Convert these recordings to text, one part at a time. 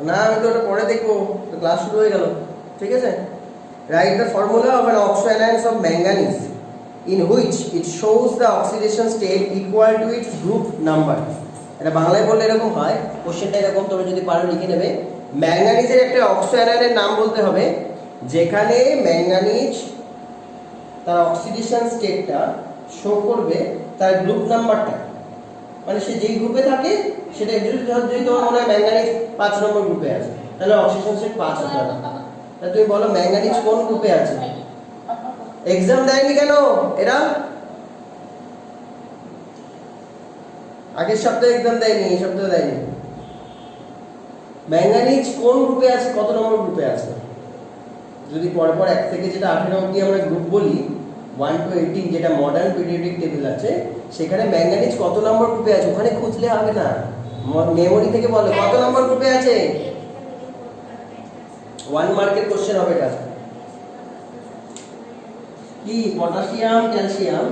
না আমি তো ওটা পরে দেখবো, তো ক্লাস শুরু হয়ে গেল। ঠিক আছে, write the formula of an oxoanions of manganese in which it shows the oxidation state equal to its group number। এটা বাংলায় বললে এরকম হয়, কোশ্চেনটা এরকম, তোমরা যদি পারো লিখে নেবে। ম্যাঙ্গানিজের একটা অক্সোঅ্যানায়নের নাম বলতে হবে যেখানে ম্যাঙ্গানিজ তার অক্সিডেশন স্টেটটা শো করবে তার গ্রুপ নাম্বারটা, মানে সে যেই গ্রুপে থাকে সেটা যদি তোমার মনে হয় ম্যাঙ্গানিজ 5 নম্বর গ্রুপে আছে, তাহলে অক্সিডেশন স্টেট 5 হতে হবে। তাহলে তুমি বলো ম্যাঙ্গানিজ কোন গ্রুপে আছে? এক্সাম দেয়নি কেন এরা? আগের সপ্তাহে এক্সাম দেয়নি, এই সপ্তাহে দেয়নি। ম্যাঙ্গানিজ কোন গ্রুপে আছে, কত নম্বর গ্রুপে আছে? যদি পরপর 1 থেকে যেটা 18 অবধি আমরা গ্রুপ বলি, 1 to 18 যেটা মডার্ন পিরিয়ডিক টেবিল আছে, সেখানে ম্যাঙ্গানিজ কত নম্বর গ্রুপে আছে ওখানে খুঁজলে হবে না, মেমোরি থেকে বলো কত নম্বর গ্রুপে আছে। 1 মার্কের কোশ্চেন হবে এটা। কি potassium, calcium,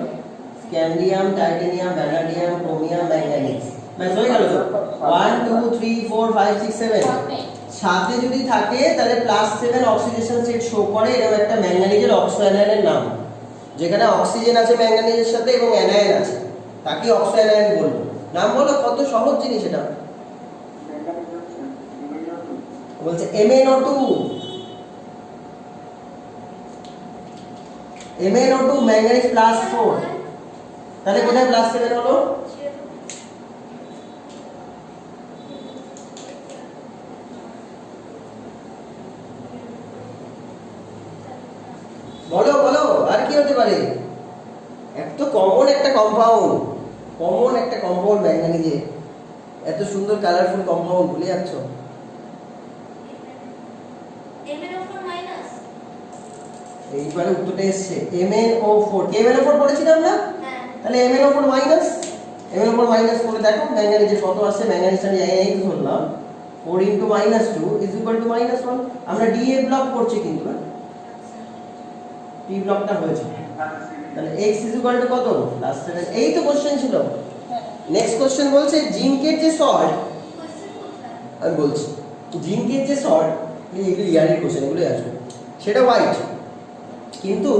scandium, titanium, vanadium, chromium, manganese. Match হয়ে গেল তো? 1 2 3 4 5 6 7 সাথে যদি থাকে তাহলে +7 অক্সিডেশন স্টেট শো করে, এরকম একটা ম্যাঙ্গানিজের অক্সোঅ্যানায়নের নাম, যেখানে অক্সিজেন আছে ম্যাঙ্গানিজের সাথে এবং অ্যানায়ন আছে, তাকে অক্সোঅ্যানায়ন বলবো। নাম বলো, কত সহজ জিনিস এটা। বলছে MnO2, MnO2 ম্যাঙ্গানিজ +4, তাহলে কোথায় +7 হলো? বলো বলো, আর কি হতে পারে? এত কমন একটা কম্পাউন্ড ম্যাঙ্গানিজে, এত সুন্দর কালারফুল কম্পাউন্ড ভুলে যাচ্ছ। এইবারে উত্তরটা এসছে MnO4। MnO4 পড়েছিলাম না? তাহলে MnO4 মাইনাস, MnO4 মাইনাস করে দেখো ম্যাঙ্গানিজের কত আসছে। ম্যাঙ্গানিজটা আমি x ধরলাম, 4 * -2 = -1। আমরা DA ব্লক করছি কিন্তু P ব্লকটা হয়েছে, তাহলে x কত? +7। এই তো কোশ্চেন ছিল। নেক্সট কোশ্চেন বলছে জিঙ্কের যে সল্ট, আমি বলছি জিঙ্কের যে সল্ট, এগুলো ইয়ারের কোশ্চেন, এগুলোই আসবে, সেটা হোয়াইট, কিন্তু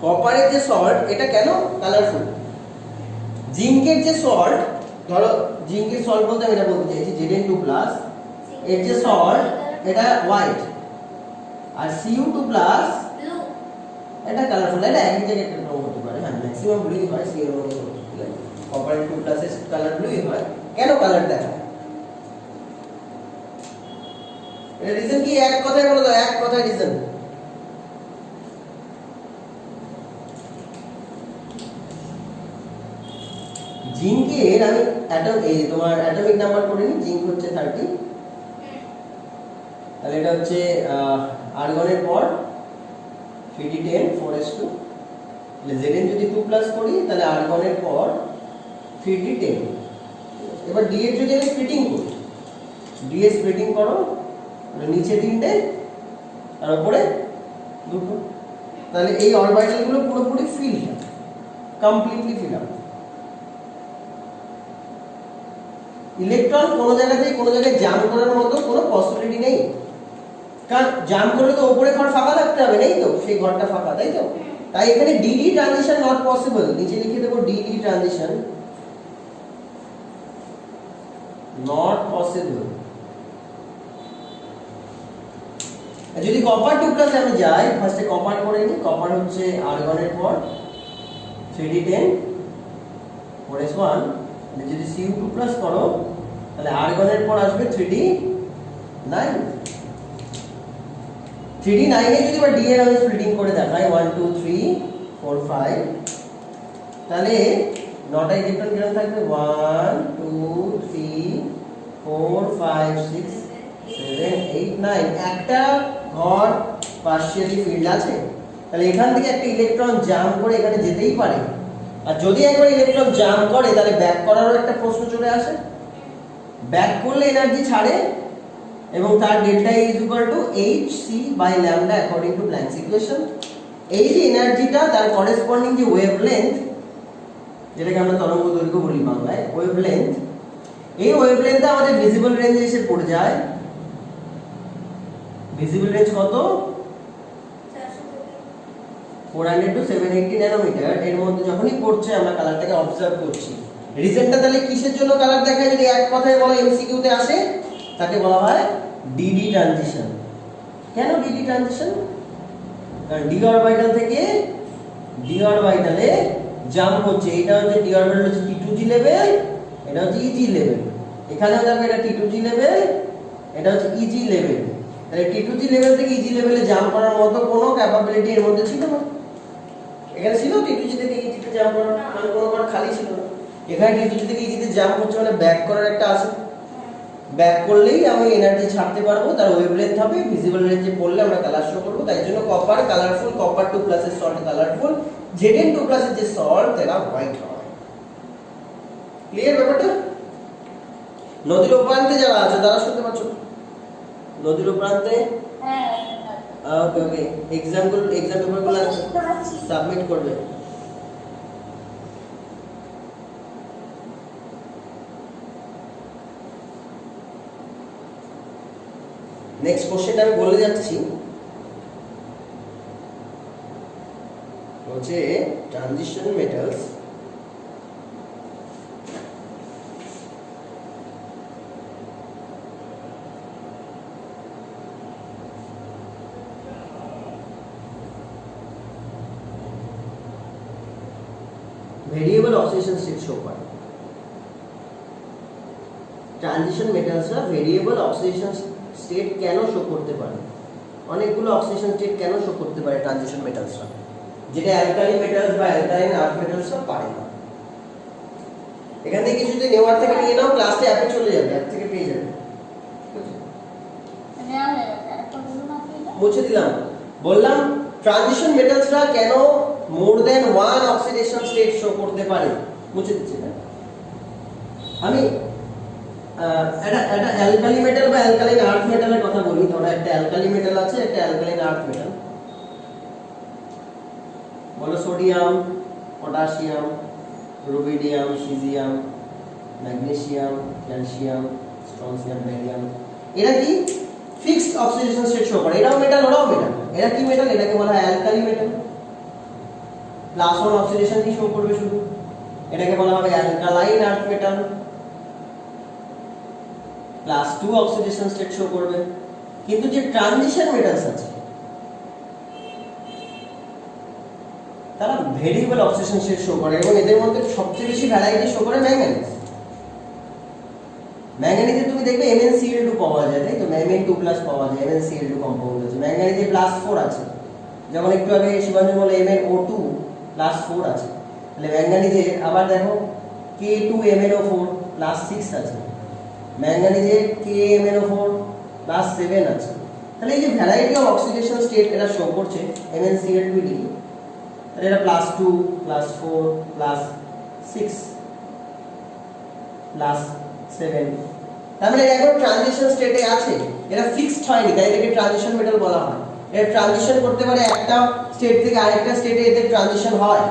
কপারের যে সল্ট এটা কেন কালারফুল? জিঙ্কের যে সল্ট, ধরো জিঙ্কের সল্ট বলতে আমি এটা বলতে চাইছি Zn2+, এর যে সল্ট এটা হোয়াইট, আর Cu2+ এটা কালারফুল। এটা একই জায়গায় একটা রং হতে পারে, হ্যাঁ ম্যাক্সিমাম ব্লুই হয়, Cu এর মধ্যে কপার 2+ এর কালার ব্লুই হয়। কেন কালার দেখায়? এর রিজন কি? এক কথায় বলে দাও, এক কথায় রিজন। জিঙ্কের আমি তোমার অ্যাটমিক নাম্বার করে নিই। জিঙ্ক হচ্ছে 30, তাহলে এটা হচ্ছে আর্গনের পর 3d10 4s2, তাহলে Zn যদি 2+ করি তাহলে আর্গনের পর 3d10। এবার D এর যদি আমি স্প্লিটিং করি, D এর স্প্লিটিং করো, নিচে 3টে আর উপরে 2টো, তাহলে এই অরবিটালগুলো পুরোপুরি fill, completely fill up. Electron কোনো জায়গায় জাম করার মতো কোনো পসিবিলিটি নেই, কারণ জাম করলে তো উপরে ঘর ফাঁকা থাকতে হবে, নেই তো, সেই ঘরটা ফাঁকা, তাই তো। তাই এখানে DD ট্রানজিশন নট পসিবল, নিচে লিখে দেবো DD ট্রানজিশন নট পসিবল। যদি কপার 2+ আমি যাই, ফার্স্টে কপার করে নিই। কপার হচ্ছে আর্গনের পর 3d10 4s1, যদি Cu2+ করো তাহলে আর্গনের পর আসবে 3d9। 3d9 এ যদি আবার D এর আমি স্প্লিটিং করে দেখাই 1 2 3 4 5, তাহলে 9টা ইলেকট্রন কিরকম থাকবে? 1 2 3 4 5 6 7 8 9, একটা ঘর পার্শিয়ালি ফিল্ড আছে, তাহলে এখান থেকে একটা ইলেকট্রন জাম্প করে এখানে যেতেই পারে। আর যদি একবার ইলেকট্রন জাম্প করে তাহলে ব্যাক করারও একটা প্রশ্ন চলে আসে, ব্যাক করলে এনার্জি ছাড়ে এবং তার delta E = hc/λ according to planks equation. এই যে এনার্জিটা তার করেসপন্ডিং যে ওয়েভলেন্থ, যেটাকে আমরা তরঙ্গ দৈর্ঘ্য বলি বাংলায়, ওয়েভলেন্থ, এই ওয়েভলেন্থটা আমাদের ভিজিবল রেঞ্জে এসে পড়ে যায়। ভিজিবল রেঞ্জ কত? 400 টু 780 ন্যানোমিটার। এর মধ্যে যখনই পড়ছে আমরা কালারটাকে অবজার্ভ করছি। রিজনটা তাহলে কিসের জন্য কালার দেখায় যদি এক কথায় বলো এমসিকিউ তে আসে, তাকে বলা হয় ডিডি ট্রানজিশন। কেন ডিডি ট্রানজিশন? কারণ ডি অরবিটাল থেকে ডি অরবিটালে জাম্প হচ্ছে। এটা হচ্ছে ডি অরবিটাল হচ্ছে T2G লেভেল, এটা হচ্ছে EG লেভেল। এখানেও দেখো এটা T2G লেভেল, এটা হচ্ছে EG লেভেল। তাহলে T2G লেভেল থেকে EG লেভেলে জাম্প করার মতো কোনো ক্যাপাবিলিটি এর মধ্যে ছিল না। এখানে ছিল T2G থেকে EG তে জাম্প করার, মানে কোনো কারণ খালি ছিল না। এখানে T2G থেকে EG তে জাম্প হচ্ছে মানে ব্যাক করার একটা আছে। ব্যাক করলেই আমি এনার্জি ছাড়তে পারবো, তার ওয়েভলেন্থ হবে, ভিজিবল রেঞ্জে পড়লে আমরা কালার শো করব। তাই জন্য কপার কালারফুল, কপার 2 এর সল্ট কালারফুল, Zn2 এর যে সল্ট এরা হোয়াইট হয়। ক্লিয়ার ব্যাপারটা? নদীর ওপারে যারা আছে তারা শুনতে পাচ্ছ? নদীর ওপারে ওকে ওকে, এক্সাম পেপারগুলো সাবমিট করবে। নেক্সট কোশ্চেনটা আমি বলে যাচ্ছি, হচ্ছে transition metals variable oxidation state show করে। ট্রানজিশন মেটালসরা ভেরিয়েবল অক্সিডেশন স্টেট কেন শো করতে পারে? অনেকগুলো অক্সিডেশন স্টেট কেন শো করতে পারে ট্রানজিশন মেটালসরা, যেটা অ্যালকালি মেটালস বা অ্যালকালাইন আর্থ মেটালসরা পারে না। এখান থেকে কিছু যদি নেওয়ার থেকে নিয়ে নাও, ক্লাসে অ্যাপে চলে যাবে, অ্যাপ থেকে পেয়ে যাবে। মুছে দিলাম। বললাম ট্রানজিশন মেটালসরা কেন মোর দেন ওয়ান অক্সিডেশন স্টেট শো করতে পারে। মুছে দিচ্ছি না আমি। একটা অ্যালকালি মেটাল বা অ্যালকালাইন আর্থ মেটালের কথা বলি। ধরো একটা অ্যালকালি মেটাল আছে, একটা অ্যালকালাইন আর্থ মেটাল। বলো sodium, potassium, rubidium, caesium, magnesium, calcium, strontium, barium. এরা কি ফিক্সড অক্সিডেশন স্টেট শো করে। এরাও মেটাল, ওরাও মেটাল। এরা কি মেটাল? এটাকে বলা হয় অ্যালকালি মেটাল। +1 অক্সিডেশন কি শো করবে শুধু, এটাকে বলা হবে alkaline earth metal. +2 oxidation state show করবে। কিন্তু যে ট্রানজিশন মেটালস আছে তারা ভেরিয়েবল অক্সিডেশন স্টেট শো করে, এবং এদের মধ্যে সবচেয়ে বেশি ভ্যারাইটি শো করে ম্যাঙ্গানিজ। ম্যাঙ্গানিজে তুমি দেখবে MnCl2 পাওয়া যায়, তাই তো? Mn2+ পাওয়া যায়, MnCl2 কম্পাউন্ড আছে। ম্যাঙ্গানিজে +4 আছে, যেমন একটু আগে শিবাঞ্জন বলে MnO2 +4 আছে। তাহলে ম্যাঙ্গানিজে আবার দেখো K2MnO4 +6 আছে, ম্যাঙ্গানিজে KMnO4 +7 আছে। তাহলে এই যে ভ্যারাইটি অফ অক্সিডেশন স্টেট এরা শো করছে MnCl2 দিয়ে, তাহলে এটা +2 +4 +6 +7। তার মানে এরা এখন ট্রানজিশন স্টেটে আছে, এরা ফিক্সড হয়নি, তাই এটাকে ট্রানজিশন মেটাল বলা হয়। এরা ট্রানজিশন করতে পারে, একটা স্টেট থেকে আরেকটা স্টেটে এদের ট্রানজিশন হয়,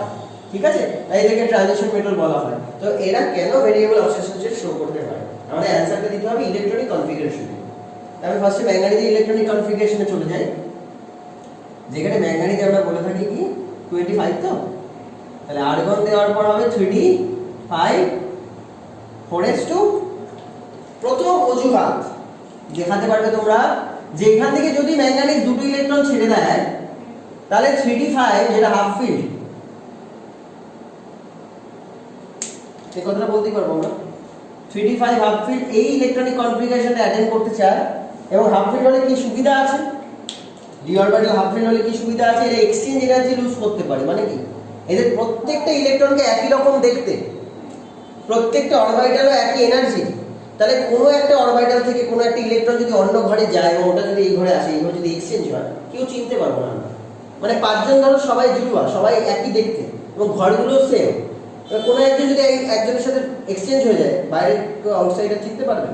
ঠিক আছে? তাই এটাকে ট্রানজিশন মেটাল বলা হয়। তো এরা কেন ভেরিয়েবল অক্সিডেশন স্টেট শো করতে পারে? আমাদের অ্যানসারটা দিতে হবে ইলেকট্রনিক কনফিগারেশনে। আমি ফার্স্টে ম্যাঙ্গানিজের ইলেকট্রনিক কনফিগারেশনে চলে যাই, যেখানে ম্যাঙ্গানিজে আমরা বলে থাকি কি 25, তো তাহলে আর্গন দেওয়ার পর হবে 3d5 4s2। প্রথম অজুহাত দেখাতে পারবে তোমরা যে এখান থেকে যদি ম্যাঙ্গানিজ দুটো ইলেকট্রন ছেড়ে দেয়, তাহলে 3d5 যেটা হাফ ফিল্ড, এই কথাটা বলতেই পারবো আমরা। 3d5 হাফ ফিল্ড এই ইলেকট্রনিক কনফিগারেশনটা অ্যাটেন্ড করতে চায়, এবং হাফ ফিল্ড হলে কি সুবিধা আছে? ডি অরবিটাল হাফ ফিল্ড হলে কি সুবিধা আছে? এরা এক্সচেঞ্জ এনার্জি লুজ করতে পারে। মানে কি, এদের প্রত্যেকটা ইলেকট্রনকে একই রকম দেখতে, প্রত্যেকটা অরবিটালও একই এনার্জি। তাহলে কোনো একটা অরবিটাল থেকে কোনো একটা ইলেকট্রন যদি অন্য ঘরে যায় এবং ওটা যদি এই ঘরে আসে, এই ঘরে যদি এক্সচেঞ্জ হয়, কেউ চিনতে পারবো না আমরা। মানে 5 জন ধরো সবাই জুড়ুয়া, সবাই একই দেখতে এবং ঘরগুলো সেম। কোনো একজন যদি একজনের সাথে এক্সচেঞ্জ হয়ে যায়, বাইরে কেউ আউটসাইডার চিনতে পারবে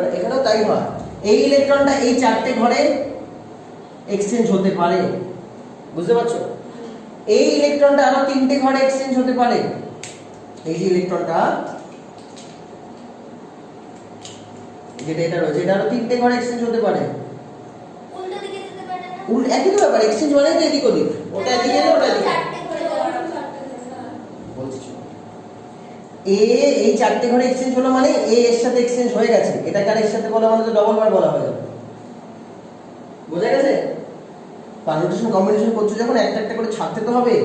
না। এখানেও তাই হয়। এই ইলেকট্রনটা এই 4টে ঘরে এক্সচেঞ্জ হতে পারে, বুঝতে পারছো? এই ইলেকট্রনটা আরো 3টে ঘরে এক্সচেঞ্জ হতে পারে। এই যে ইলেকট্রনটা যেটা এটা রয়েছে, এটা আরো 3টে ঘরে এক্সচেঞ্জ হতে পারে। উল্টো দিকে যেতে পারে না? একই তো ব্যাপার, এক্সচেঞ্জ মানে তো এদিক ওদিক, ওটা এদিকে না ওটা এদিকে। বলছি এই 4টে ঘরে এক্সচেঞ্জ হলো মানে এ এর সাথে এক্সচেঞ্জ হয়ে গেছে, এটা কার এর সাথে বলা মানে তো ডবল বার বলা হয়ে যাবে। বোঝা গেছে? পারমিউটেশন কম্বিনেশন করছো যখন একটা একটা করে ছাড়তে তো হবে।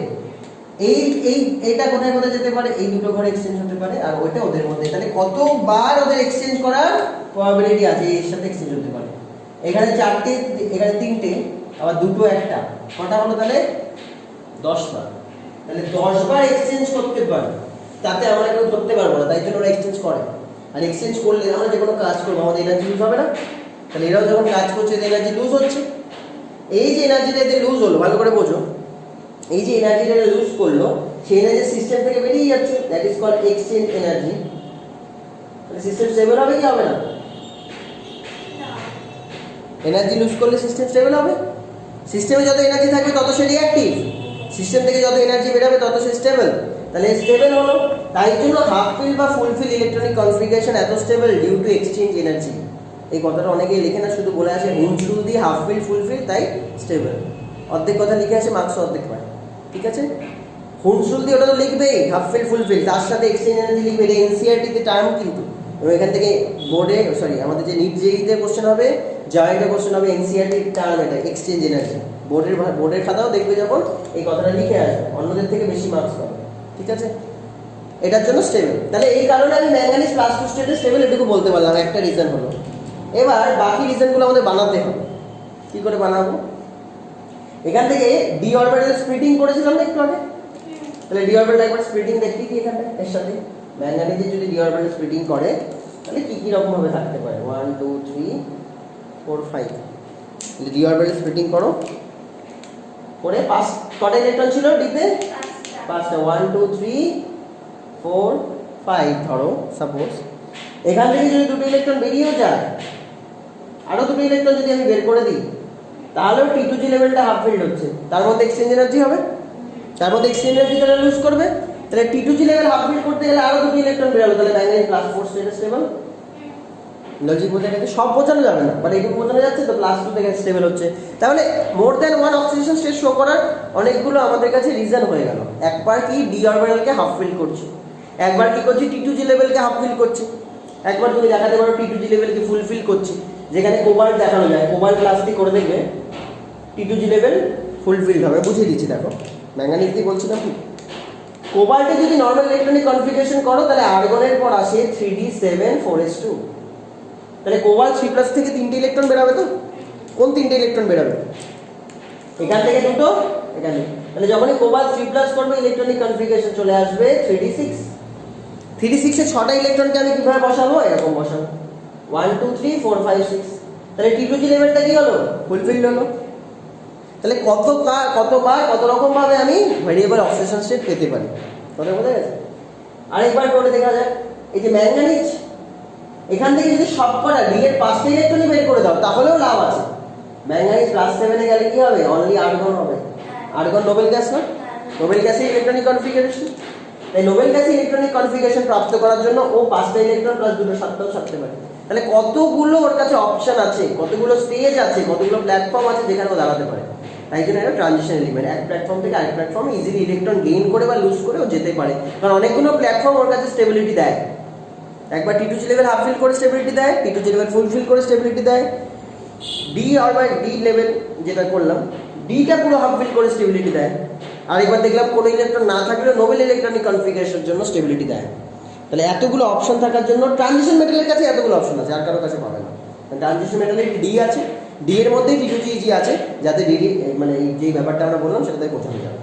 এইটা কোথায় কোথায় যেতে পারে, এই দুটো ঘরে এক্সচেঞ্জ হতে পারে, আর ওইটা ওদের মধ্যে। তাহলে কতবার ওদের এক্সচেঞ্জ করার প্রবাবিলিটি আছে এর সাথে এক্সচেঞ্জ হতে পারে। এখানে 4টে, এখানে 3টে, আবার দুটো একটা, কটা হলো তাহলে 10 বার। তাহলে 10 বার এক্সচেঞ্জ করতে পারে, তাতে আমরা কেউ ধরতে পারবো না, তাই জন্য ওরা এক্সচেঞ্জ করে। আর এক্সচেঞ্জ করলে আমরা যে কোনো কাজ করবো আমাদের এনার্জি লুজ হবে না? তাহলে এরাও যখন কাজ করছে এদের এনার্জি লুজ হচ্ছে। এই যে এনার্জিটা এদের লুজ হলো, ভালো করে বোঝো, এই যে এনার্জিটা লুজ করলো সেই এনার্জি সিস্টেম থেকে বেরিয়ে যাচ্ছে, that is called exchange energy. তাহলে সিস্টেম স্টেবল হবে কি হবে না? এনার্জি লুজ করলে সিস্টেম স্টেবল হবে? সিস্টেমে যত এনার্জি থাকবে তত সে রিঅ্যাক্টিভ, সিস্টেম থেকে যত এনার্জি বেরোবে তত সে স্টেবল। তাহলে স্টেবল হলো, তাই জন্য হাফ ফিল বা ফুল ফিল ইলেকট্রনিক কনফিগারেশন এত stable due to exchange energy. এই কথাটা অনেকেই লিখে না, শুধু বলে আসে হুমসুল দিয়ে হাফ ফিল ফুল ফিল তাই স্টেবল। অর্ধেক কথা লিখে আসে, মার্কস অর্ধেক পায়। ঠিক আছে, হুমসুল দিয়ে ওটা তো লিখবেই, হাফ ফিল ফুল ফিল, তার সাথে এক্সচেঞ্জ এনার্জি লিখবে। এটা এনসিআরটিতে টার্ম কিন্তু, এবং এখান থেকে বোর্ডে আমাদের যে নিট জেইতে কোশ্চেন হবে, জয়েন্টে কোশ্চেন হবে, এনসিআরটির টার্ম এটা এক্সচেঞ্জ এনার্জি। বোর্ডের খাতাও দেখবে যখন এই কথাটা লিখে আসবে, অন্যদের থেকে বেশি মার্কস পাবে। ঠিক আছে, এটার জন্য স্টেবল। তাহলে এই কারণে আমি ম্যাঙ্গানিজ প্লাস 2 স্টেটে স্টেবল এটুকু বলতে পারলাম, একটা রিজন হলো। এবার বাকি রিজনগুলো আমাদের বানাতে হবে। কি করে বানাবো? এখান থেকে ডি অরবিটাল স্প্লিটিং করেছিলাম না একটু আগে, তাহলে ডি অরবিটাল একবার স্প্লিটিং দেখি কি এখানে এর সাথে ম্যাঙ্গানিজে যদি ডি অরবিটাল স্প্লিটিং করে তাহলে কি কি রকম ভাবে থাকতে পারে। 1 2 3 4 5, তাহলে ডি অরবিটাল স্প্লিটিং করো, করে কটা ইলেকট্রন ছিল ডিতে? 5টা। 1 2 3 4 5 ধরো সাপোজ। এখান থেকে যদি দুটো ইলেকট্রন বেরিয়েও যায়, আরো দুটো ইলেকট্রন যদি আমি বের করে দিই, তাহলেও T2G লেভেলটা হাফ ফিল্ড হচ্ছে, তার মধ্যে এক্সচেঞ্জ এনার্জি হবে, তার মধ্যে এক্সচেঞ্জ এনার্জি তারা লুজ করবে। তাহলে T2G লেভেল হাফ ফিল্ড করতে গেলে আরো দুটো ইলেকট্রন বেরোলো, তাহলে ম্যাঙ্গানিজ প্লাস 4 স্টেটে স্টেবল। লজিক বোঝা গেছে? সব বোঝানো যাবে না, বাট এইটুকু বোঝানো যাচ্ছে তো, প্লাস 2 থেকে স্টেবল হচ্ছে। তাহলে more than one oxidation state show করার অনেকগুলো আমাদের কাছে রিজন হয়ে গেল। একবার কি ডি অরবিটালকে হাফ ফিল করছে, একবার কি করছি T2G লেভেলকে হাফ ফিল করছে, একবার তুমি দেখাতে পারো T2G লেভেলকে ফুল ফিল করছে। যেখানে কোবাল্ট দেখানো যায়, কোবাল্ট প্লাস দিয়ে করে দেখবে T2G লেভেল ফুলফিলড হবে। বুঝিয়ে দিচ্ছি, দেখো ম্যাঙ্গানিজ দিয়ে বলছিলাম কি, কোবাল্টে যদি নরমাল ইলেকট্রনিক কনফিগারেশন করো তাহলে আর্গনের পর আসে 3d7 4s2। তাহলে কোবাল্ট 3+ থেকে 3টে ইলেকট্রন বেরোবে তো, কোন 3টে ইলেকট্রন বেরোবে? এখান থেকে দুটো, এখানে। তাহলে যখনই কোবাল্ট 3+ করবে ইলেকট্রনিক কনফিগারেশন চলে আসবে 3d6। 3d6 এ 6টা ইলেকট্রনকে আমি কিভাবে বসাবো? এরকম বসাবো 1 2 3 4 5 6। তাহলে T2G লেভেলটা কি হলো? ফুলফিলড হলো। তাহলে কতবার কত রকম ভাবে আমি ভেরিয়েবল অক্সিডেশন স্টেট পেতে পারি, কথা বোঝা গেছে? আরেকবার করে দেখা যায়, এই যে ম্যাঙ্গানিজ, এখান থেকে যদি সবকটা ডি এর 5টা ইলেকট্রনই বের করে দাও তাহলেও লাভ আছে। ম্যাঙ্গানিজ +7 এ গেলে কি হবে? অনলি আর্গন হবে। আর্গন নোবেল গ্যাস না? নোবেল গ্যাসে ইলেকট্রনিক কনফিগারেশন, তাই নোবেল গ্যাসে ইলেকট্রনিক কনফিগারেশন প্রাপ্ত করার জন্য ও 5টা ইলেকট্রন প্লাস 2টো 7টাও ছাড়তে পারে। তাহলে কতগুলো ওর কাছে অপশন আছে, কতগুলো স্টেজ আছে, কতগুলো প্ল্যাটফর্ম আছে যেখানে ও দাঁড়াতে পারে। তাই জন্য এটা ট্রানজিশন এলিমেন্ট, এক প্ল্যাটফর্ম থেকে আরেক প্ল্যাটফর্মে ইজিলি ইলেকট্রন গেইন করে বা লুজ করে ও যেতে পারে, কারণ অনেকগুলো প্ল্যাটফর্ম ওর কাছে স্টেবিলিটি দেয়। একবার T2G লেভেল হাফ ফিল করে স্টেবিলিটি দেয়, T2G লেভেল ফুল ফিল করে স্টেবিলিটি দেয়, ডি লেভেল যেটা করলাম ডিটা পুরো হাফ ফিল করে স্টেবিলিটি দেয়। আর একবার দেখলাম কোনো ইলেকট্রন না থাকলেও নোবেল ইলেকট্রনিক কনফিগারেশনের জন্য স্টেবিলিটি দেয়। তাহলে এতগুলো অপশন থাকার জন্য ট্রানজিশন মেটালের কাছে এতগুলো অপশন আছে, আর কারোর কাছে পাবে না। ট্রানজিশন মেটালে ডি আছে, ডি এর মধ্যেই T2G আছে, যাতে ডি মানে যে ব্যাপারটা আমরা বললাম সেটাতে বোঝানো যাবে।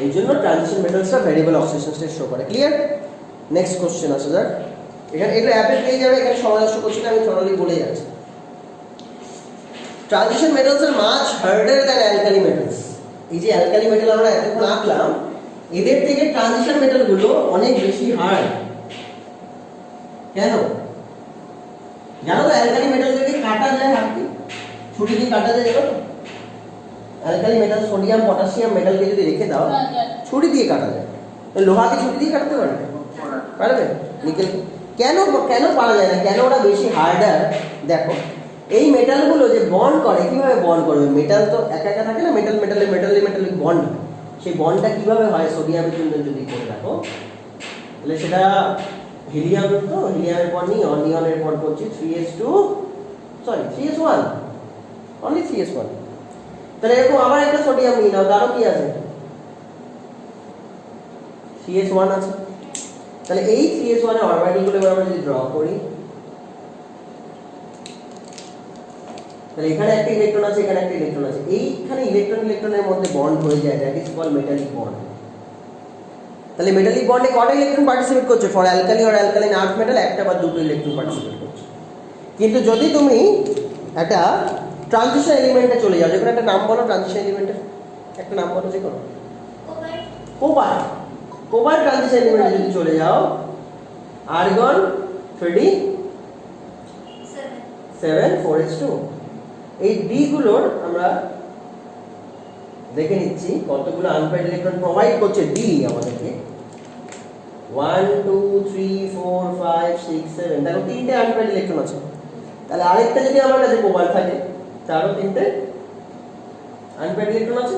এই জন্য ট্রানজিশন মেটালসটা ভেরিয়েবল অক্সিডেশন স্টেট শো করে। ক্লিয়ার? নেক্সট কোশ্চেন আসা যাক। এখানে এটা অ্যাপে পেয়ে যাবে, এখানে সমাধান করছি না, আমি থরলি বলে যাচ্ছি। ট্রানজিশন মেটালস আর much harder than alkali metals. এই যে অ্যালকালি মেটাল আমরা এতক্ষণ আঁকলাম, এদের থেকে ট্রানজিশন মেটাল গুলো অনেক বেশি হার্ড। কেন জানো তো? অ্যালকালি মেটালকে কাটা যায় হাত দিয়ে, ছুরি দিয়ে কাটা যায়, জানো তো? অ্যালকালি মেটাল সোডিয়াম পটাশিয়াম মেটালকে যদি রেখে দাও ছুরি দিয়ে কাটা যায়। লোহাকে ছুরি দিয়ে কাটতে পারবে? পারবে? নিকেল কেন কেন পারা যায় না, কেন ওরা বেশি হার্ডার? দেখো এই মেটালগুলো যে বন্ড করে, কিভাবে বন্ড করবে? মেটাল তো একা একা থাকে না, মেটালিক বন্ড। সেই বন্ডটা কিভাবে হয়? সোডিয়ামের জন্য যদি করে রাখো তাহলে সেটা হিলিয়াম, তো হিলিয়ামের পর নিয়নের পর করছি 3s1, অনলি 3s1। তাহলে এরকম আবার একটা সোডিয়াম নিয়ে নাও, তারও কি আছে? 3s1 আছে। তাহলে এই 3s1 এর অরবিটালগুলো এবার আমরা যদি ড্র করি, তাহলে এখানে একটা ইলেকট্রন আছে, এখানে একটা ইলেকট্রন আছে, এইখানে ইলেকট্রনের মধ্যে বন্ড হয়ে যায়, that is called metallic bond. তাহলে মেটালিক বন্ডে কটা ইলেকট্রন পার্টিসিপেট করছে? For alkali or alkaline earth metal একটা বা দুটো ইলেকট্রন পার্টিসিপেট করছে। কিন্তু যদি তুমি একটা ট্রানজিশন এলিমেন্টে চলে যাও, যেখানে একটা নাম বলো, ট্রানজিশন এলিমেন্টের একটা নাম বলো, যে কোনো কোবার ট্রানজিশন এলিমেন্টে যদি চলে যাও, আর্গন 3d7 4s2, এই ডি গুলোর আমরা দেখে নিচ্ছি কতগুলো আনপেয়ার্ড ইলেকট্রন প্রোভাইড করছে ডি আমাদেরকে। 1 2 3 4 5 6 7, দেখো তিনটে আনপেয়ার্ড ইলেকট্রন আছে। তাহলে আরেকটা যদি আমার কাছে কোবার থাকে, তারও তিনটে আনপেয়ার্ড ইলেকট্রন আছে।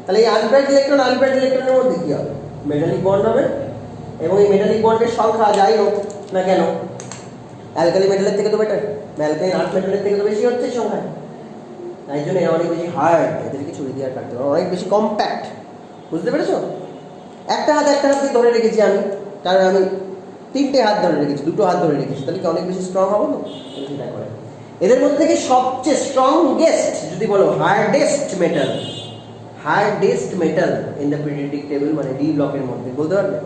তাহলে এই আনপেয়ার্ড ইলেকট্রনের মধ্যে কি হবে? মেটালিক বন্ড হবে, এবং এই মেটালিক বন্ডের সংখ্যা যাই হোক না কেন, অ্যালকালি মেটালের থেকে তো বেটার, অ্যালকালিন আর্থ মেটালের থেকে তো বেশি হচ্ছে সংখ্যা। তাই জন্য এরা অনেক বেশি হার্ড, এদেরকে ছুরি দিয়ে আর কাটতে পারো, অনেক বেশি কম্প্যাক্ট। বুঝতে পেরেছো? একটা হাত দিয়ে ধরে রেখেছি আমি, কারণ আমি তিনটে হাত ধরে রেখেছি, দুটো হাত ধরে রেখেছি, তাহলে কি অনেক বেশি স্ট্রং হবো না? সেটা করে এদের মধ্যে থেকে সবচেয়ে স্ট্রংগেস্ট যদি বলো, hardest metal in the periodic table, মানে ডি ব্লকের মধ্যে বলতে পারবে,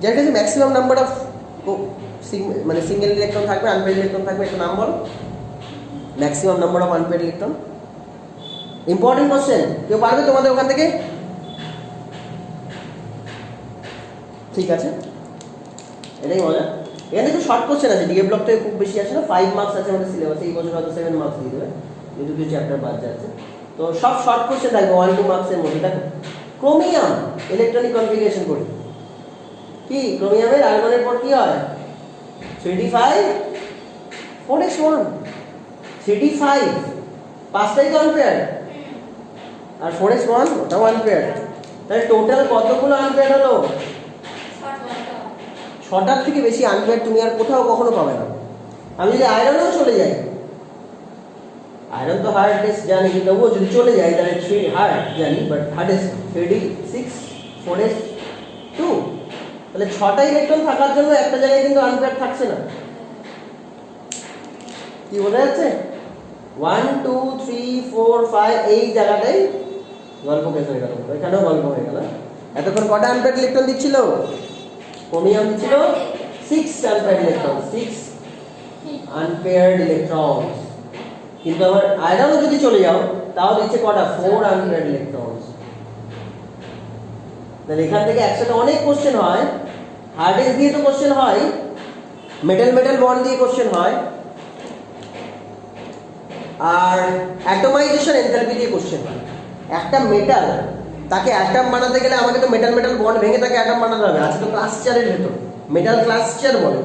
যার কাছে ম্যাক্সিমাম নাম্বার অফ মানে সিঙ্গেল ইলেকট্রন থাকবে, আনপেয়ার্ড ইলেকট্রন থাকবে, একটা নাম বলো, maximum number of unpaired electron. Important question, কেউ পারবে তোমাদের ওখান থেকে? ঠিক আছে, এটাই মজা। এখানে একটু শর্ট কোশ্চেন আছে, ডিএ ব্লক থেকে খুব বেশি আসে না, 5 মার্কস আছে আমাদের সিলেবাসে, এই বছর হয়তো 7 মার্কস দিয়ে দেবে, যেহেতু কিছু চ্যাপ্টার বাদ যাচ্ছে। তো সব শর্ট কোশ্চেন থাকবে 1-2 মার্কসের মধ্যে। দেখো ক্রোমিয়াম ইলেকট্রনিক কনফিগারেশন করি, কি ক্রোমিয়ামের আর্গনের পর কি হয়? 3d5 4s1, 3d5 পাঁচটাই তো আনপেয়ার্ড, আর 4s1 ওটাও আনপেয়ার্ড। তাহলে টোটাল কতগুলো আনপেয়ার্ড হলো? 6টার থেকে বেশি আনপেয়ার্ড তুমি আর কোথাও কখনো পাবে না। আমি যদি আয়রনেও চলে যাই, আয়রন তো হার্ডেস্ট জানি, কিন্তু তবুও যদি চলে যাই তাহলে 3 হার্ড জানি, বাট হার্ডেস্ট 3d6 4s2, তাহলে 6টা ইলেকট্রন থাকার জন্য একটা জায়গায় কিন্তু আনপেয়ার্ড থাকছে না। কি বোঝা যাচ্ছে? 1 2 3 4 5 এই জায়গাটাই গল্প শেষ হয়ে গেল, এখানেও গল্প হয়ে গেল। এতক্ষণ কটা আনপেয়ার্ড ইলেকট্রন দিচ্ছিল? ক্রোমিয়াম দিচ্ছিল 6 আনপেয়ার্ড ইলেকট্রন, 6 আনপেয়ার্ড ইলেকট্রন। কিন্তু আবার আয়রনও যদি চলে যাও, তাও দিচ্ছে কটা? 4 আনপেয়ার্ড ইলেকট্রন। তাহলে এখান থেকে একসাথে অনেক কোশ্চেন হয়, হার্ডেস্ট দিয়ে তো কোশ্চেন হয়, মেটাল বন্ড দিয়ে কোশ্চেন হয়, আর অ্যাটমাইজেশন এনথালপি দিয়ে কোশ্চেন হয়। একটা মেটাল, তাকে অ্যাটম বানাতে গেলে আমাকে তো মেটাল বন্ড ভেঙে তাকে অ্যাটম বানাতে হবে। আছে তো ক্লাস্টারের ভেতর, মেটাল ক্লাস্টার বলে,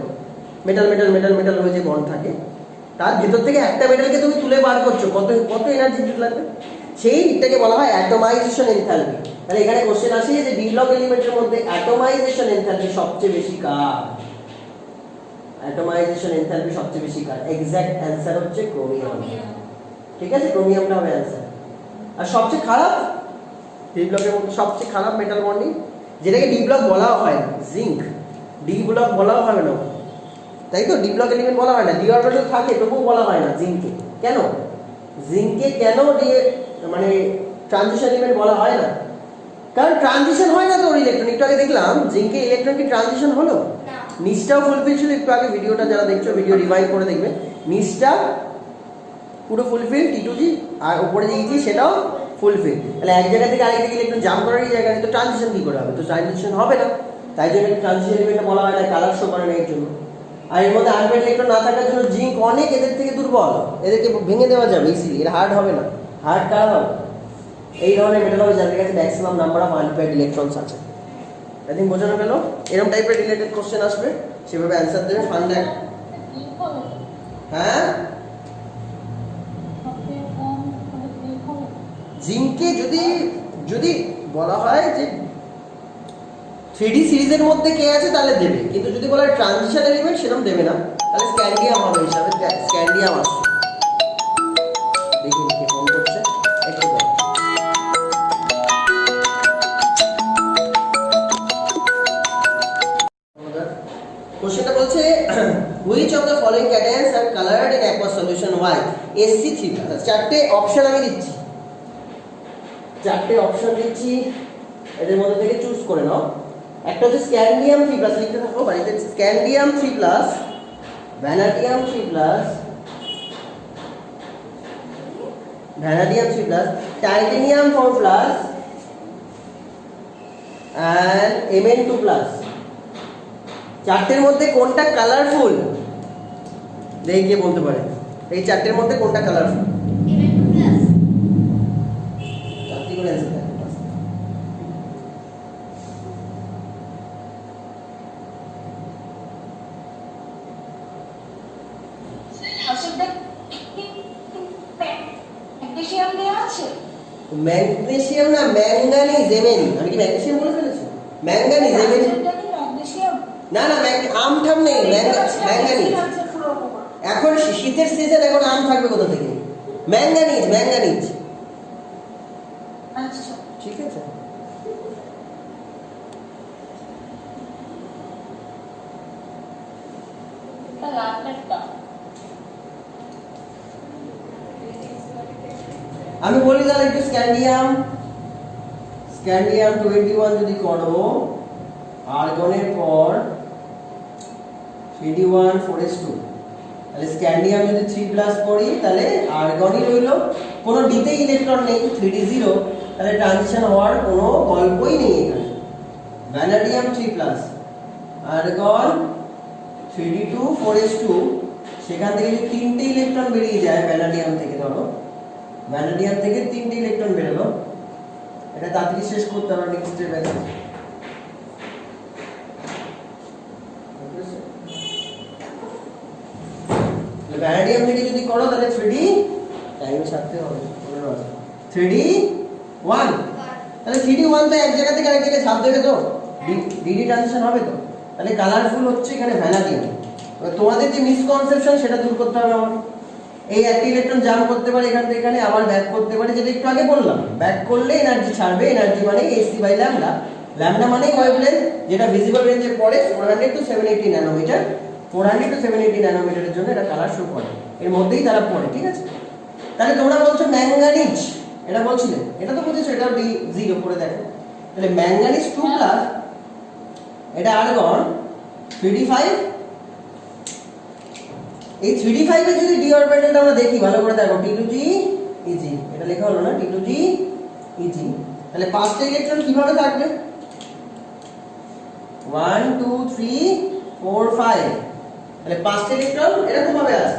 মেটাল হয়ে যে বন্ড থাকে, তার ভেতর থেকে একটা মেটালকে তুমি তুলে বার করছো, কত এনার্জি লাগবে, সেইটাকে বলা হয় অ্যাটমাইজেশন এনথালপি। তাহলে এখানে কোশ্চেন আসে যে ডি ব্লক এলিমেন্টের মধ্যে অ্যাটমাইজেশন এনথালপি সবচেয়ে বেশি কার? অ্যাটমাইজেশন এনথালপি সবচেয়ে বেশি কার? এক্সাক্ট অ্যান্সার হচ্ছে ক্রোমিয়াম। ঠিক আছে, ক্রোমিয়ামটা হবে অ্যান্সার। আর সবচেয়ে খারাপ ডি ব্লকের মধ্যে সবচেয়ে খারাপ মেটাল বন্ডিং, যেটাকে ডি ব্লক বলাও হয় না, জিঙ্ক। ডি ব্লক বলাও হবে না, তাই তো, ডি ব্লক এলিমেন্ট বলা হয় না, ডি অরবিটাল থাকে তবুও বলা হয় না জিঙ্কে। কেন জিঙ্কে কেন মানে ট্রানজিশন এলিমেন্ট বলা হয় না? কারণ ট্রানজিশন হয় না তো ওর ইলেকট্রন। একটু আগে দেখলাম জিঙ্কে ইলেকট্রন কি ট্রানজিশন হলো? নিচটাও ফুলফিল ছিল, একটু আগে ভিডিওটা যারা দেখছো ভিডিও রিভাইন্ড করে দেখবে, নিচটা পুরো ফুলফিল T2G, আর উপরে যে ইজি সেটাও ফুলফিল। তাহলে এক জায়গা থেকে আরেক দিকে ইলেকট্রন জাম্প করার জায়গা তো ট্রানজিশন কি করে হবে? তো ট্রানজিশন হবে না, তাই জন্য ট্রানজিশন এলিমেন্ট বলা হয় না, কালার শো করে না এর জন্য। আর এর মধ্যে আনপেয়ার্ড ইলেকট্রন না থাকার জন্য জিঙ্ক অনেক এদের থেকে দুর্বল, এদেরকে ভেঙে দেওয়া যাবে ইজিলি, এর হার্ড হবে না। হার্ড কারা হবে? এই ধরনের মেটাল হবে যাদের কাছে maximum number of unpaired electrons আছে। আই থিঙ্ক বোঝানো গেল। এরকম টাইপের রিলেটেড কোশ্চেন আসবে, সেভাবে অ্যান্সার দেবে। ফান দেখ। হ্যাঁ, জিঙ্কে যদি যদি বলা হয় যে 3D সিরিজের মধ্যে কে আছে তাহলে দেবে, কিন্তু যদি বলা হয় ট্রানজিশন এলিমেন্ট সেরকম দেবে না, তাহলে স্ক্যান্ডিয়াম হবে হিসাবে। স্ক্যান্ডিয়াম আসছে। দেখি কে ফোন করছে, একটু দাও। কোশ্চেনটা বলছে which of the following cations are coloured in aqueous solution Y SC3+। চারটে অপশন আমি দিচ্ছি, চারটে অপশন দিচ্ছি, এদের মধ্যে থেকে চুজ করে নাও। একটা হচ্ছে স্ক্যান্ডিয়াম 3+, লিখতে থাকো বাড়িতে। Scandium 3+, vanadium 3+, vanadium 3+, titanium 4+, and Mn2+। চারটের মধ্যে কোনটা কালারফুল দেখে কে বলতে পারে? এই চারটের মধ্যে কোনটা কালারফুল? চারটি করে অ্যান্সার দেন। ম্যাগনেসিয়াম না ম্যাঙ্গানিজ, Mn। আমি কি ম্যাগনেসিয়াম বলে ফেলেছি? Manganese, Mn। না না, আম ঠাম নেই, ম্যাঙ্গানিজ। এখন শীতের সিজন, এখন আম থাকবে কোথা থেকে? Manganese, manganese. ঠিক আছে। আমি বলি তাহলে একটু স্ক্যান্ডিয়াম 21 যদি করো, আর্গনের পর 3d1 4s2, তাহলে স্ক্যান্ডিয়াম যদি 3+ করি তাহলে আর্গনই রইল, কোনো ডিতে ইলেকট্রন নেই, 3d0, তাহলে ট্রানজিশন হওয়ার কোনো গল্পই নেই এখানে। ভ্যানাডিয়াম 3+, আর্গন 3d2 4s2, সেখান থেকে যদি 3টে ইলেকট্রন বেরিয়ে যায় ভ্যানাডিয়াম থেকে, ধরো ভ্যানাডিয়াম থেকে 3টে ইলেকট্রন বেরোলো, এটা তাড়াতাড়ি শেষ করতে হবে নেক্সট স্টেপ আছে। ভ্যানাডিয়াম থেকে যদি করো তাহলে 3d টাইম সাথে হবে 3d1, তাহলে 3d1 তো এক জায়গা থেকে আরেক জায়গায় ছাপ দেবে তো, dd ট্রানজিশন হবে তো, তাহলে কালারফুল হচ্ছে এখানে ভ্যানাডিয়াম। তোমাদের যে মিসকনসেপশন সেটা দূর করতে হবে আমাকে। এই একটা ইলেকট্রন জাম্প করতে পারে এখান থেকে এখানে, আবার ব্যাক করতে পারে, যেটা একটু আগে বললাম। ব্যাক করলে এনার্জি ছাড়বে, এনার্জি মানে hc/λ, ল্যামডা মানে ওয়েভলেন্থ, যেটা ভিজিবল রেঞ্জের পরে 400 to 780 ন্যানোমিটার, 400 to 780 ন্যানোমিটারের জন্য এটা কালার শো করে, এর মধ্যেই তারা পড়ে। ঠিক আছে, তাহলে তোমরা বলছো ম্যাঙ্গানিজ, এটা বলছিলে, এটা তো বুঝেছো, এটাও d0 করে দেখো। তাহলে ম্যাঙ্গানিজ 2+, এটা আর্গন 3d5। এই 3d5 এর যদি d অরবিটালটা আমরা দেখি ভালো করে, দেখো t2g Eg, এটা লেখা হলো না, t2g Eg, তাহলে পাঁচটা ইলেকট্রন কিভাবে থাকবে? 1 2 3 4 5, তাহলে পাঁচটা ইলেকট্রন এরকম ভাবে আছে।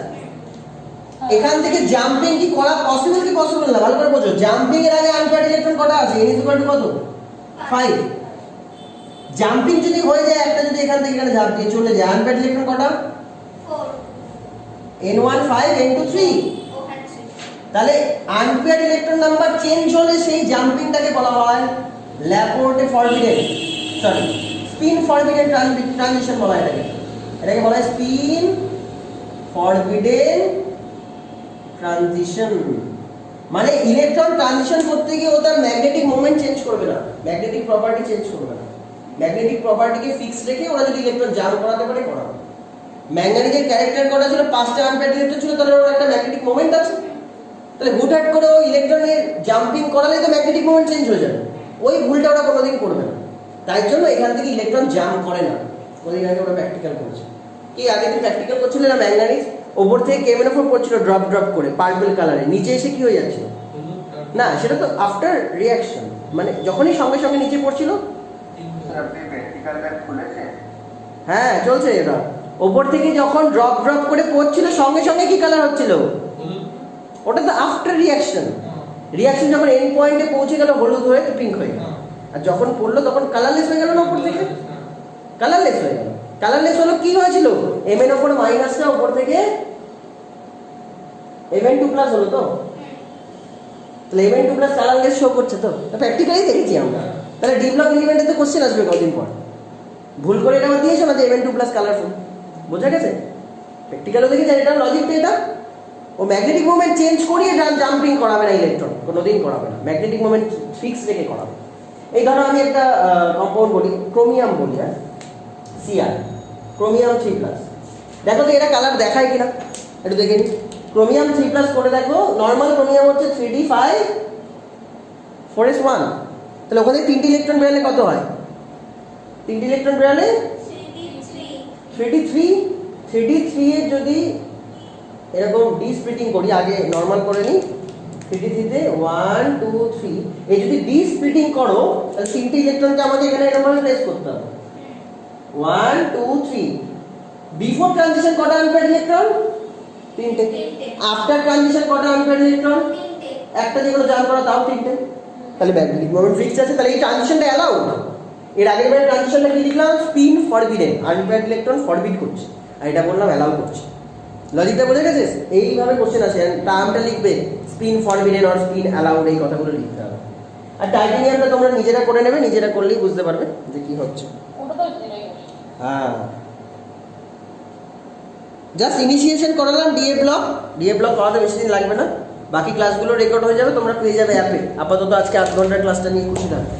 এখান থেকে জাম্পিং কি করা পসিবল কি পসিবল না? ভালো করে বোঝো, জাম্পিং এর আগে আনপ্যাড ইলেকট্রন কটা আছে? n = কত? 5। জাম্পিং যদি হয়ে যায়, একটা যদি এখান থেকে এখানে ঝাঁপ দিয়ে চলে যায়, আনপ্যাড ইলেকট্রন কটা? 4। n1 5 n2 3। তাহলে আনপেয়ার্ড ইলেকট্রন নাম্বার চেঞ্জ হলে সেই জাম্পিংটাকে বলা হয় Laporte forbidden, sorry spin forbidden transition বলা হয় এটাকে। এটাকে বলা হয় স্পিন ফরবিডেন ট্রানজিশন। মানে ইলেকট্রন ট্রানজিশন করতে গিয়ে ও তার ম্যাগনেটিক মোমেন্ট চেঞ্জ করবে না, ম্যাগনেটিক প্রপার্টি চেঞ্জ করবে না, ম্যাগনেটিক প্রপার্টিকে ফিক্সড রেখে ওরা যদি ইলেকট্রন জাম্প করাতে পারে করাবে। ম্যাঙ্গানিজের ক্যারেক্টার করা ছিল 5টা আনপ্যাড ইলেকট্রন ছিল, তাহলে ওর একটা ম্যাগনেটিক মোমেন্ট আছে, তাহলে হুটহাট করে ও ইলেকট্রনের জাম্পিং করালে তো ম্যাগনেটিক মোমেন্ট চেঞ্জ হয়ে যাবে, ওই ভুলটা ওরা কোনোদিন করবে না। তাই জন্য এখান থেকে ইলেকট্রন জাম্প করে না। ওদিন আগে ওরা প্র্যাকটিক্যাল করেছে, কি আগের দিন প্র্যাকটিক্যাল করছিল না, ম্যাঙ্গানিজ ওপর থেকে কেমন পড়ছিল ড্রপ ড্রপ করে পার্পল কালারে, নিচে এসে কি হয়ে যাচ্ছিল না, সেটা তো আফটার রিঅ্যাকশন, মানে যখনই সঙ্গে সঙ্গে নিচে পড়ছিল। হ্যাঁ চলছে এটা, ওপর থেকে যখন ড্রপ ড্রপ করে পড়ছিল সঙ্গে সঙ্গে কি কালার হচ্ছিল? ওটা তো আফটার রিঅ্যাকশন, রিঅ্যাকশন যখন এন্ড পয়েন্টে পৌঁছে গেল হলুদ হয়ে পিঙ্ক হয়ে গেল। আর যখন পড়লো তখন কালারলেস হয়ে গেল না উপর থেকে, কালারলেস হয়ে গেল। কালারলেস হলো কি হয়েছিল, mn ওপর মাইনাসটা উপর থেকে mn2 প্লাস হলো তো, তাহলে mn2 প্লাস কালারলেস শো করছে তো, প্র্যাকটিক্যালি দেখেছি আমরা। তাহলে ডি ব্লক এলিমেন্টে তো কোশ্চেন আসবে কদিন পর, ভুল করে এটা আমার দিয়েছো না যে mn2 প্লাস কালারফুল, বোঝা গেছে? প্র্যাকটিক্যালও দেখেছি, এটা লজিকটা এটা। ও ম্যাগনেটিক মোমেন্ট চেঞ্জ করিয়ে জাম্পিং করাবে না ইলেকট্রন, কোনোদিন করাবে না, ম্যাগনেটিক মোমেন্ট ফিক্স রেখে করাবে। এই ধরো আমি একটা কম্পাউন্ড বলি, ক্রোমিয়াম বলি, হ্যাঁ Cr, ক্রোমিয়াম 3+, দেখো তো এটা কালার দেখায় কিনা একটু দেখে নি। ক্রোমিয়াম 3+ করে দেখো, নর্মাল ক্রোমিয়াম হচ্ছে 3d5 4s1, তাহলে ওখানে 3টি ইলেকট্রন বেরোলে কত হয়, 3টি ইলেকট্রন বেরোলে 3d3 এর যদি এরকম ডি স্প্লিটিং করি, আগে নর্মাল করে নিই, 3d3 তে 1 2 3, এই যদি ডি স্প্লিটিং করো তাহলে 3টি ইলেকট্রনকে আমাকে এখানে এরকম ভাবে প্লেস করতে হবে, 1 2 3। বিফোর ট্রানজিশন কটা আনপেয়ার্ড ইলেকট্রন, 3টে। আফটার ট্রানজিশন কটা আনপেয়ার্ড ইলেকট্রন, একটা যেগুলো জাম্প করা তাও 3টে। তাহলে ম্যাগনেটিক মোমেন্ট ফিক্স আছে, তাহলে এই ট্রানজিশনটা অ্যালাউড। এর আগের বারে ট্রানজিশনটা কি লিখলাম, spin forbidden, unpaired electron forbid করছে, আর এটা বললাম অ্যালাউ করছে। লজিকটা বুঝে গেছিস? এইভাবে কোশ্চেন আসে, টার্মটা লিখবে spin forbidden or spin allowed, এই কথাগুলো লিখতে হবে। আর টাইটেনিয়ামটা তোমরা নিজেরা করে নেবে, নিজেরা করলেই বুঝতে পারবে যে কি হচ্ছে। হ্যাঁ, জাস্ট ইনিশিয়েশন করালাম ডিএ ব্লক করাতে বেশি দিন লাগবে না, বাকি ক্লাসগুলো রেকর্ড হয়ে যাবে, তোমরা পেয়ে যাবে অ্যাপে। আপাতত আজকে 8 ঘন্টার ক্লাসটা নিয়ে খুশি থাকবে।